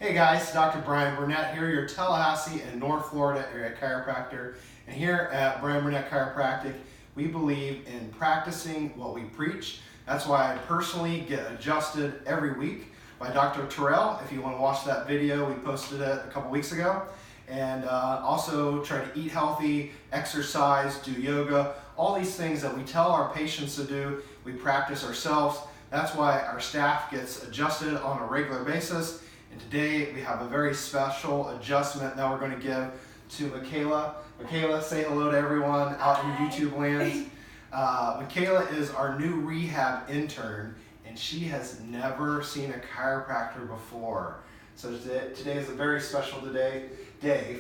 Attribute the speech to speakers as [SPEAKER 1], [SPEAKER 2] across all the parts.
[SPEAKER 1] Hey guys, Dr. Brian Burnett here, your Tallahassee and North Florida area chiropractor. And here at Brian Burnett Chiropractic, we believe in practicing what we preach. That's why I personally get adjusted every week by Dr. Terrell. If you want to watch that video, we posted it a couple weeks ago. And also try to eat healthy, exercise, do yoga, all these things that we tell our patients to do, we practice ourselves. That's why our staff gets adjusted on a regular basis. And today we have a very special adjustment that we're going to give to Michaela. Michaela, say hello to everyone out in YouTube land. Michaela is our new rehab intern, and she has never seen a chiropractor before. So today is a very special day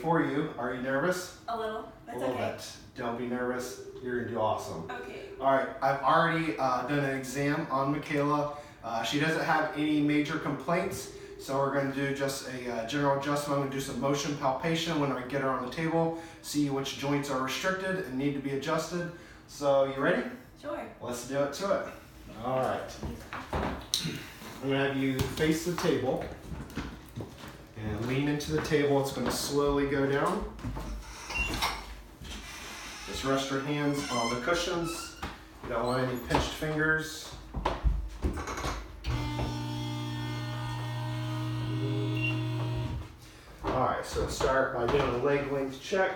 [SPEAKER 1] for you. Are you nervous?
[SPEAKER 2] A little. That's
[SPEAKER 1] a little
[SPEAKER 2] okay.
[SPEAKER 1] bit. Don't be nervous. You're going to do awesome.
[SPEAKER 2] Okay.
[SPEAKER 1] All right. I've already done an exam on Michaela. She doesn't have any major complaints. So we're going to do just a general adjustment. I'm going to do some motion palpation when I get her on the table, see which joints are restricted and need to be adjusted. So you ready?
[SPEAKER 2] Sure.
[SPEAKER 1] Let's do it to it. All right. I'm going to have you face the table and lean into the table. It's going to slowly go down. Just rest your hands on the cushions. You don't want any pinched fingers. Alright, so start by doing a leg length check.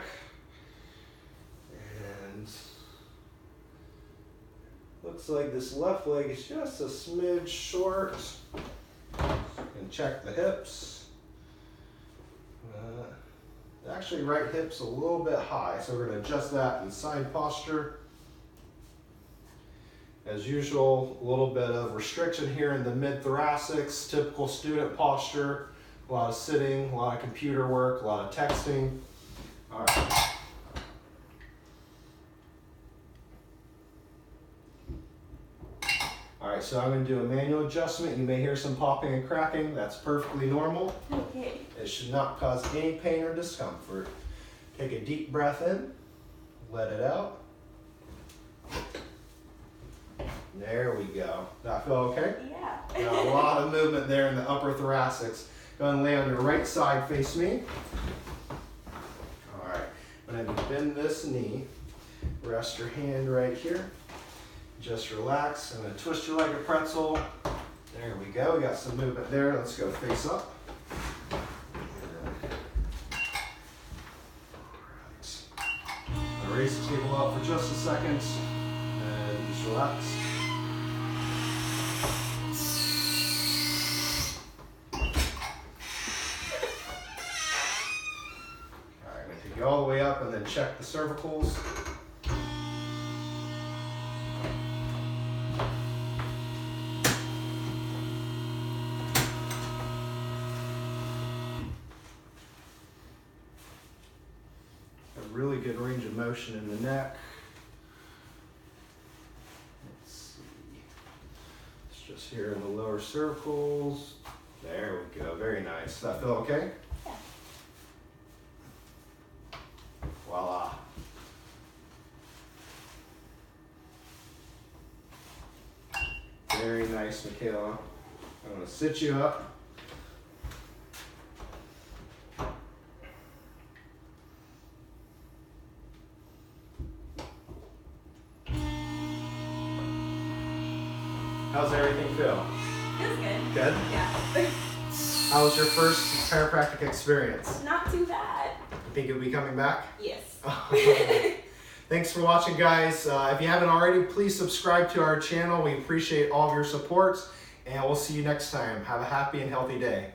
[SPEAKER 1] And looks like this left leg is just a smidge short. And check the hips. Actually, right hip's a little bit high, so we're going to adjust that in side posture. As usual, a little bit of restriction here in the mid-thoracics, typical student posture. A lot of sitting, a lot of computer work, a lot of texting. All right. All right, so I'm going to do a manual adjustment. You may hear some popping and cracking. That's perfectly normal.
[SPEAKER 2] Okay.
[SPEAKER 1] It should not cause any pain or discomfort. Take a deep breath in, let it out. There we go. That feel okay?
[SPEAKER 2] Yeah.
[SPEAKER 1] Got a lot of movement there in the upper thoracics. Go ahead and lay on your right side, face me. All right, I'm going to bend this knee. Rest your hand right here. Just relax. I'm going to twist you like a pretzel. There we go. We got some movement there. Let's go face up. All right. I'll raise the table up for just a second. And just relax. All the way up and then check the cervicals. A really good range of motion in the neck. Let's see. It's just here in the lower cervicals. There we go. Very nice. Does that feel okay? Voila. Very nice, Michaela. I'm going to sit you up. How's everything feel?
[SPEAKER 2] Feels good.
[SPEAKER 1] Good?
[SPEAKER 2] Yeah.
[SPEAKER 1] How was your first chiropractic experience?
[SPEAKER 2] Not too bad.
[SPEAKER 1] Think you'll be coming back?
[SPEAKER 2] Yes.
[SPEAKER 1] Thanks for watching, guys. If you haven't already, please subscribe to our channel. We appreciate all of your support, and we'll see you next time. Have a happy and healthy day.